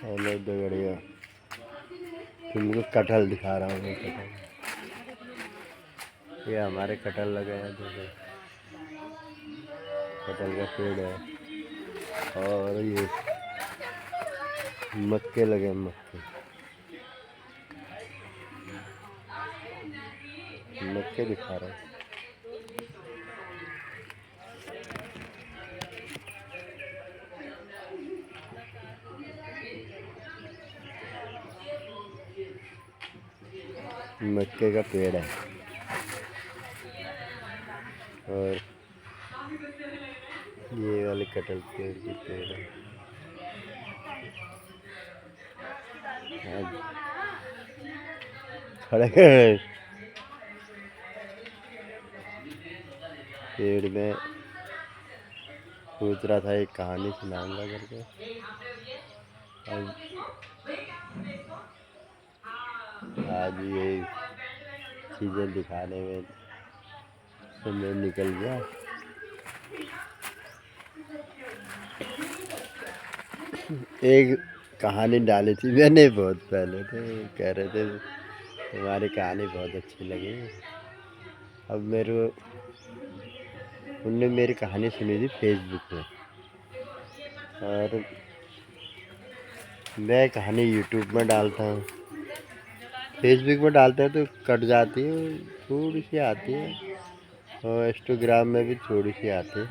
Hello दगड़िया, तुमको कटहल दिखा रहा हूँ मैं। कटहल, ये हमारे कटहल लगे हैं। देखो, कटहल का पेड़ है। और ये मक्के लगे हैं। मक्के दिखा रहा हूँ। मक्के का पेड़ है। और ये वाले कटहल पेड़ के पेड़ है। खड़े पेड़ में सोच रहा था एक कहानी सुनाऊंगा करके। आज ये चीज़ें दिखाने में समय निकल गया। एक कहानी डाली थी मैंने बहुत पहले, तो कह रहे थे तुम्हारी कहानी बहुत अच्छी लगी। अब उनने मेरी कहानी सुनी थी फेसबुक में, और मैं कहानी यूट्यूब में डालता हूँ। फेसबुक में डालते हैं तो कट जाती है, थोड़ी सी आती है। और इंस्टाग्राम में भी थोड़ी सी आती है,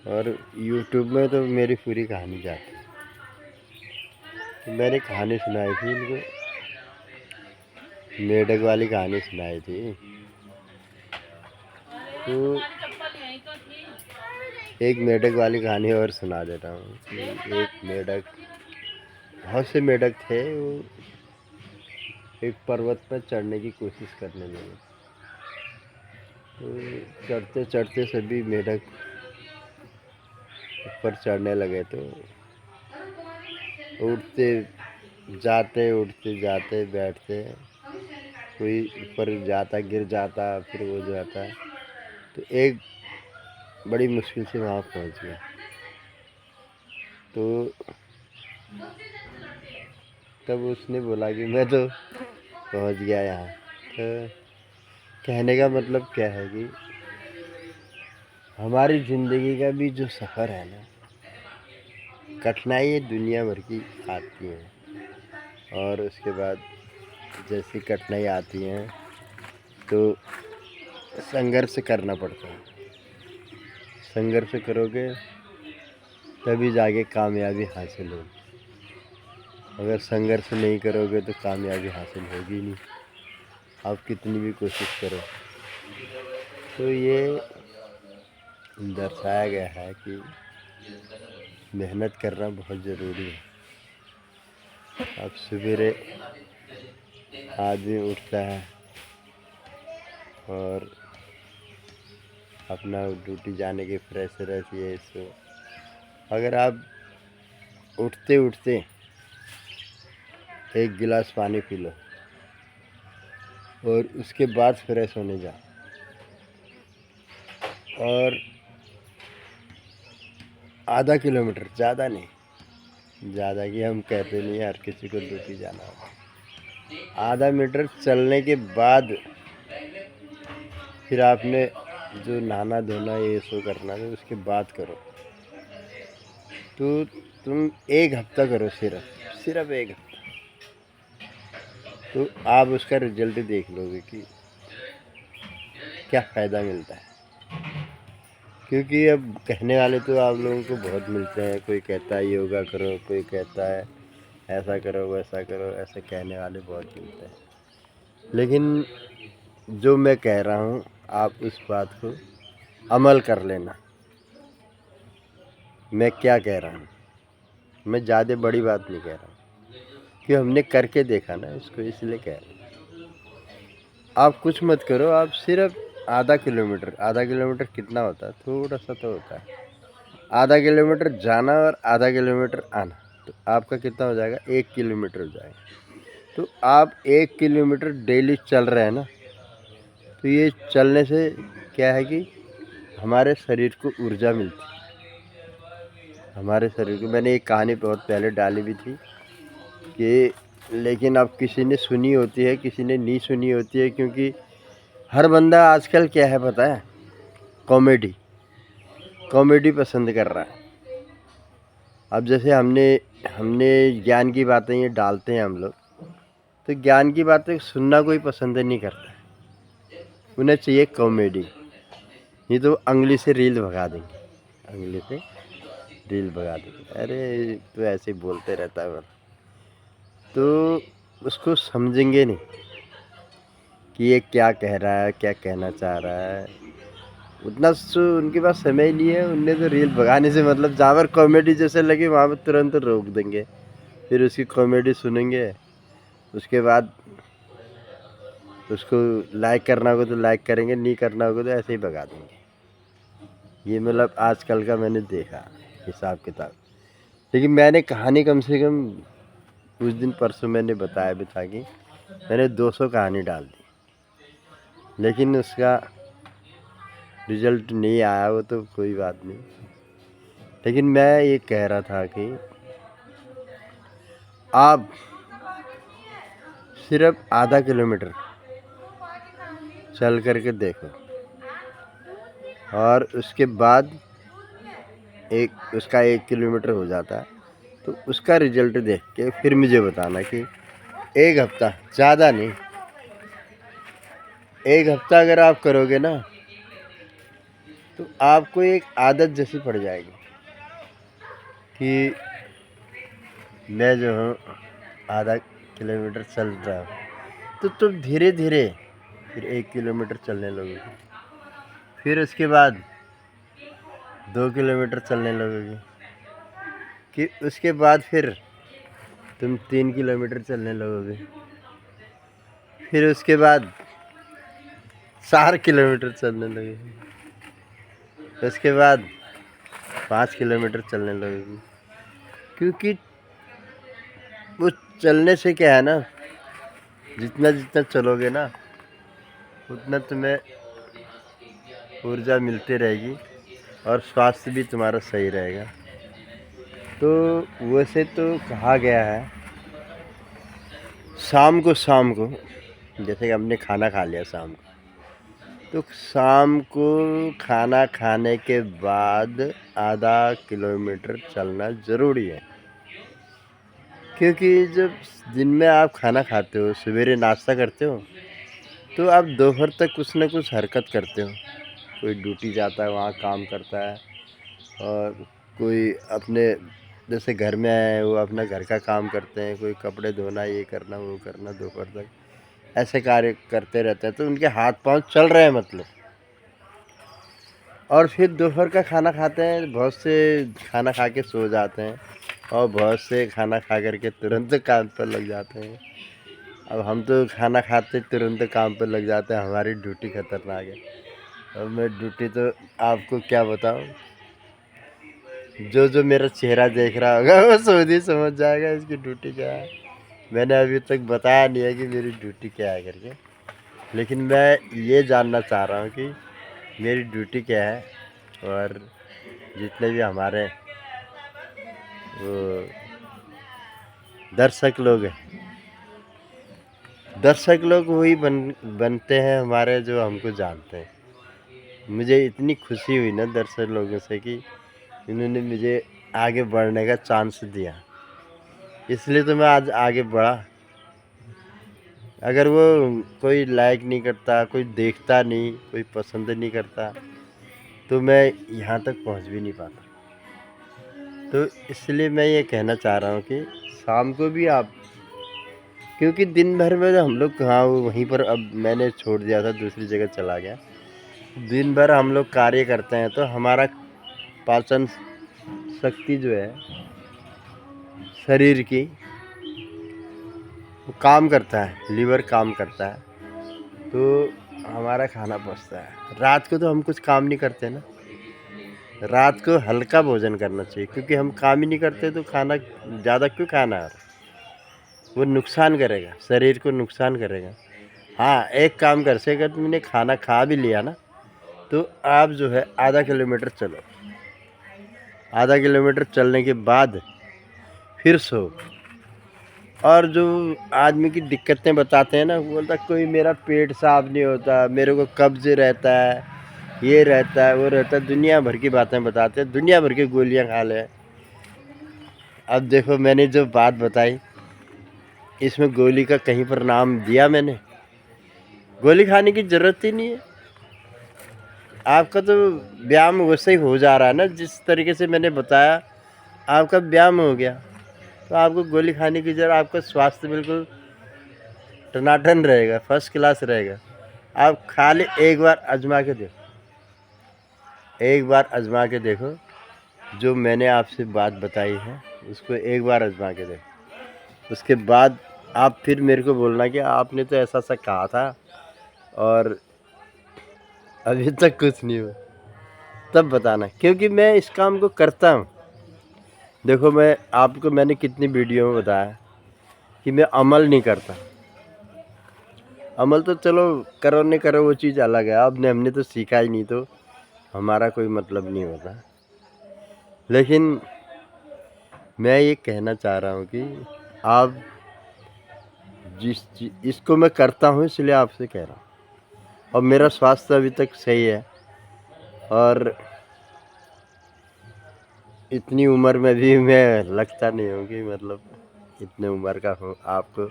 और यूट्यूब में तो मेरी पूरी कहानी जाती है। तो मैंने कहानी सुनाई थी इनको, मेढक वाली कहानी सुनाई थी। तो एक मेढक वाली कहानी और सुना देता हूँ। एक मेढक, बहुत से मेढक थे, वो एक पर्वत पर चढ़ने की कोशिश करने लगे। तो चढ़ते चढ़ते सभी मेढक ऊपर चढ़ने लगे। तो उठते जाते बैठते, कोई ऊपर जाता गिर जाता, फिर वो जाता। तो एक बड़ी मुश्किल से वहाँ पहुँच गया। तो तब उसने बोला कि मैं तो पहुँच गया यहाँ। तो कहने का मतलब क्या है कि हमारी ज़िंदगी का भी जो सफ़र है ना, कठिनाई दुनिया भर की आती हैं। और उसके बाद जैसी कठिनाई आती हैं तो संघर्ष करना पड़ता है। संघर्ष करोगे तभी जाके कामयाबी हासिल होगी। अगर संघर्ष नहीं करोगे तो कामयाबी हासिल होगी नहीं, आप कितनी भी कोशिश करो। तो ये दर्शाया गया है कि मेहनत करना बहुत ज़रूरी है। अब सवेरे आदमी उठता है और अपना ड्यूटी जाने की फ्रेश रहती है। सो अगर आप उठते उठते एक गिलास पानी पी लो और उसके बाद फ्रेश होने जाओ, और आधा किलोमीटर, ज़्यादा नहीं, ज़्यादा कि हम कहते नहीं हर किसी को ड्यूटी जाना होता, आधा मीटर चलने के बाद फिर आपने जो नहाना धोना ये सो करना है उसके बाद करो। तो तुम एक हफ्ता करो, सिर्फ एक हफ्ता, तो आप उसका रिजल्ट देख लोगे कि क्या फ़ायदा मिलता है। क्योंकि अब कहने वाले तो आप लोगों को बहुत मिलते हैं। कोई कहता है योगा करो, कोई कहता है ऐसा करो वैसा करो, ऐसे कहने वाले बहुत मिलते हैं। लेकिन जो मैं कह रहा हूँ आप उस बात को अमल कर लेना। मैं क्या कह रहा हूँ, मैं ज़्यादा बड़ी बात नहीं कह रहा हूँ, कि हमने करके देखा ना इसको, इसलिए कह रहा हूँ। आप कुछ मत करो, आप सिर्फ आधा किलोमीटर कितना होता है, थोड़ा सा तो होता है। आधा किलोमीटर जाना और आधा किलोमीटर आना, तो आपका कितना हो जाएगा, 1 किलोमीटर हो जाएगा। तो आप 1 किलोमीटर डेली चल रहे हैं ना, तो ये चलने से क्या है कि हमारे शरीर को ऊर्जा मिलती है। हमारे शरीर को। मैंने एक कहानी बहुत पहले डाली भी थी कि लेकिन अब किसी ने सुनी होती है, किसी ने नहीं सुनी होती है, क्योंकि हर बंदा आजकल क्या है पता है, कॉमेडी कॉमेडी पसंद कर रहा है। अब जैसे हमने हमने ज्ञान की बातें ये डालते हैं हम लोग, तो ज्ञान की बातें सुनना कोई पसंद नहीं करता, उन्हें चाहिए कॉमेडी। ये तो अंगली से रील भगा देंगे, अंगली से रील भगा देंगे, अरे तो ऐसे ही बोलते रहता है। तो उसको समझेंगे नहीं कि ये क्या कह रहा है, क्या कहना चाह रहा है। उतना उनके पास समय ही नहीं है। उनने तो रील भगाने से मतलब जहाँ पर कॉमेडी जैसे लगे वहाँ पर तुरंत रोक देंगे, फिर उसकी कॉमेडी सुनेंगे, उसके बाद उसको लाइक करना होगा तो लाइक करेंगे, नहीं करना होगा तो ऐसे ही भगा देंगे। ये मतलब आजकल का मैंने देखा हिसाब किताब। लेकिन मैंने कहानी कम से कम उस दिन परसों मैंने बताया भी था कि मैंने 200 कहानी डाल दी, लेकिन उसका रिजल्ट नहीं आया, वो तो कोई बात नहीं। लेकिन मैं ये कह रहा था कि आप सिर्फ आधा किलोमीटर चल करके देखो और उसके बाद उसका 1 किलोमीटर हो जाता है, तो उसका रिजल्ट देख के फिर मुझे बताना कि 1 हफ्ता, ज़्यादा नहीं, 1 हफ्ता अगर आप करोगे ना तो आपको एक आदत जैसी पड़ जाएगी कि मैं जो हूँ आधा किलोमीटर चल रहा हूँ, तो तुम धीरे धीरे फिर 1 किलोमीटर चलने लगोगे, फिर उसके बाद 2 किलोमीटर चलने लगोगे, कि उसके बाद फिर तुम 3 किलोमीटर चलने लगोगे, फिर उसके बाद 4 किलोमीटर चलने लगोगे, उसके बाद 5 किलोमीटर चलने लगोगे। क्योंकि वो चलने से क्या है ना, जितना जितना चलोगे ना उतना तुम्हें ऊर्जा मिलती रहेगी और स्वास्थ्य भी तुम्हारा सही रहेगा। तो वैसे तो कहा गया है शाम को जैसे कि हमने खाना खा लिया शाम को, तो शाम को खाना खाने के बाद आधा किलोमीटर चलना ज़रूरी है। क्योंकि जब दिन में आप खाना खाते हो, सवेरे नाश्ता करते हो, तो आप दोपहर तक कुछ ना कुछ हरकत करते हो। कोई ड्यूटी जाता है, वहाँ काम करता है, और कोई अपने जैसे घर में आए वो अपना घर का काम करते हैं, कोई कपड़े धोना, ये करना वो करना, दोपहर तक ऐसे कार्य करते रहते हैं। तो उनके हाथ पांव चल रहे हैं मतलब। और फिर दोपहर का खाना खाते हैं, बहुत से खाना खा के सो जाते हैं और बहुत से खाना खा करके तुरंत काम पर लग जाते हैं। अब हम तो खाना खाते तुरंत काम पर लग जाते हैं, हमारी ड्यूटी खतरनाक है। अब मैं ड्यूटी तो आपको क्या बताऊं, जो मेरा चेहरा देख रहा होगा वो सोच ही समझ जाएगा इसकी ड्यूटी क्या है। मैंने अभी तक बताया नहीं है कि मेरी ड्यूटी क्या है करके, लेकिन मैं ये जानना चाह रहा हूँ कि मेरी ड्यूटी क्या है। और जितने भी हमारे वो दर्शक लोग वही बनते हैं हमारे जो हमको जानते हैं। मुझे इतनी खुशी हुई ना दर्शक लोगों से कि इन्होंने मुझे आगे बढ़ने का चांस दिया, इसलिए तो मैं आज आगे बढ़ा। अगर वो कोई लाइक नहीं करता, कोई देखता नहीं, कोई पसंद नहीं करता, तो मैं यहाँ तक पहुँच भी नहीं पाता। तो इसलिए मैं ये कहना चाह रहा हूँ कि शाम को भी आप, क्योंकि दिन भर में हम लोग कहाँ वहीं पर, अब मैंने छोड़ दिया था, दूसरी जगह चला गया। दिन भर हम लोग कार्य करते हैं तो हमारा पाचन शक्ति जो है शरीर की वो काम करता है, लीवर काम करता है, तो हमारा खाना पचता है। रात को तो हम कुछ काम नहीं करते ना, रात को हल्का भोजन करना चाहिए, क्योंकि हम काम ही नहीं करते तो खाना ज़्यादा क्यों खाना है, वो नुकसान करेगा, शरीर को नुकसान करेगा। हाँ, एक काम कर से, अगर तुमने खाना खा भी लिया ना तो आप जो है आधा किलोमीटर चलो, आधा किलोमीटर चलने के बाद फिर सो। और जो आदमी की दिक्कतें बताते हैं ना, वो बोलता कोई मेरा पेट साफ नहीं होता, मेरे को कब्ज रहता है, ये रहता है, वो रहता है, दुनिया भर की बातें बताते हैं, दुनिया भर की गोलियां खा ले। अब देखो मैंने जो बात बताई, इसमें गोली का कहीं पर नाम दिया मैंने? गोली खाने की ज़रूरत ही नहीं है। आपका तो व्यायाम वैसे ही हो जा रहा है ना, जिस तरीके से मैंने बताया आपका व्यायाम हो गया, तो आपको गोली खाने की ज़रूरत, आपका स्वास्थ्य बिल्कुल टनाटन रहेगा, फर्स्ट क्लास रहेगा। आप खाली एक बार आजमा के देखो, एक बार आजमा के देखो, जो मैंने आपसे बात बताई है उसको एक बार आजमा के देखो। उसके बाद आप फिर मेरे को बोलना कि आपने तो ऐसा सा कहा था और अभी तक कुछ नहीं हुआ, तब बताना, क्योंकि मैं इस काम को करता हूँ। देखो मैं आपको मैंने कितनी वीडियो में बताया कि मैं अमल नहीं करता। अमल तो चलो करो नहीं करो वो चीज़ अलग है, अब हमने तो सीखा ही नहीं, तो हमारा कोई मतलब नहीं होता। लेकिन मैं ये कहना चाह रहा हूँ कि आप इसको मैं करता हूँ इसलिए आपसे कह रहा हूँ, और मेरा स्वास्थ्य अभी तक सही है। और इतनी उम्र में भी मैं लगता नहीं हूँ कि मतलब इतने उम्र का हूँ। आपको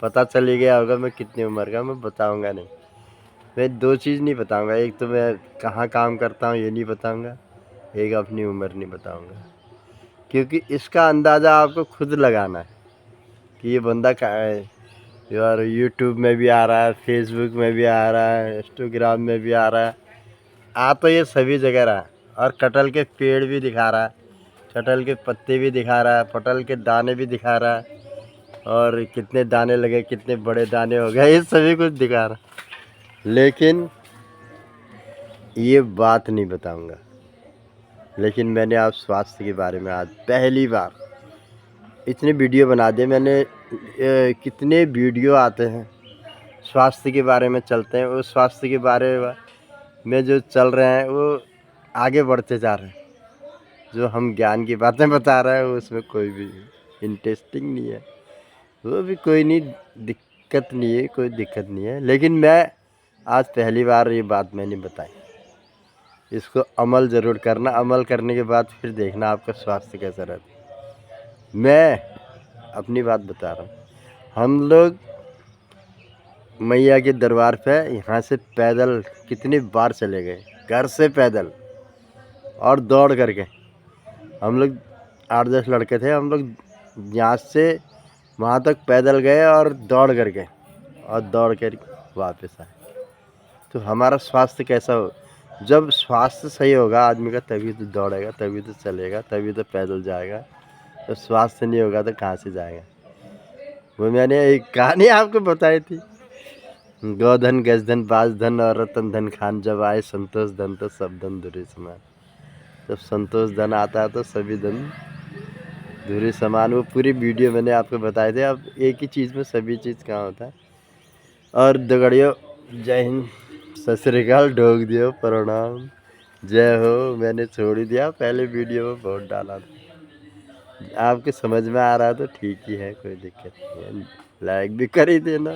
पता चल गया होगा मैं कितनी उम्र का, मैं बताऊँगा नहीं। मैं दो चीज़ नहीं बताऊँगा, एक तो मैं कहाँ काम करता हूँ ये नहीं बताऊँगा, एक अपनी उम्र नहीं बताऊँगा, क्योंकि इसका अंदाज़ा आपको खुद लगाना है कि ये बंदा कहाँ है। यार यूट्यूब में भी आ रहा है, फेसबुक में भी आ रहा है, इंस्टाग्राम में भी आ रहा है, आ तो ये सभी जगह रहा है। और कटहल के पेड़ भी दिखा रहा है, कटहल के पत्ते भी दिखा रहा है, कटहल के दाने भी दिखा रहा है, और कितने दाने लगे, कितने बड़े दाने हो गए, ये सभी कुछ दिखा रहा है। लेकिन ये बात नहीं बताऊंगा। लेकिन मैंने आप स्वास्थ्य के बारे में आज पहली बार, इतने वीडियो बना दिए मैंने, कितने वीडियो आते हैं स्वास्थ्य के बारे में चलते हैं, वो स्वास्थ्य के बारे में जो चल रहे हैं वो आगे बढ़ते जा रहे हैं। जो हम ज्ञान की बातें बता रहे हैं उसमें कोई भी इंटरेस्टिंग नहीं है, वो भी कोई नहीं, दिक्कत नहीं है, कोई दिक्कत नहीं है। लेकिन मैं आज पहली बार ये बात मैंने बताई, इसको अमल ज़रूर करना, अमल करने के बाद फिर देखना आपका स्वास्थ्य कैसा रहता है। मैं अपनी बात बता रहा हूँ, हम लोग मैया के दरबार पे यहाँ से पैदल कितनी बार चले गए, घर से पैदल और दौड़ करके। हम लोग 8-10 लड़के थे, हम लोग यहाँ से वहाँ तक पैदल गए और दौड़ करके, और दौड़ कर वापस आए। तो हमारा स्वास्थ्य कैसा हो, जब स्वास्थ्य सही होगा आदमी का तभी तो दौड़ेगा, तभी तो चलेगा, तभी तो पैदल जाएगा। तो स्वास्थ्य नहीं होगा तो कहाँ से जाएगा। वो मैंने एक कहानी आपको बताई थी, गोधन गजधन बाजधन और रतन धन खान, जब आए संतोष धन तो सब धन धुरी समान। जब संतोष धन आता है तो सभी धन धुरी समान। वो पूरी वीडियो मैंने आपको बताए थे। अब एक ही चीज़ में सभी चीज़ कहाँ होता है। और दगड़ियों, जय हिंद, सत श्री अकाल, ढोक दियो प्रणाम, जय हो। मैंने छोड़ ही दिया, पहले वीडियो में बहुत डाला था। आपके समझ में आ रहा है तो ठीक ही है, कोई दिक्कत नहीं है, लाइक भी कर ही देना।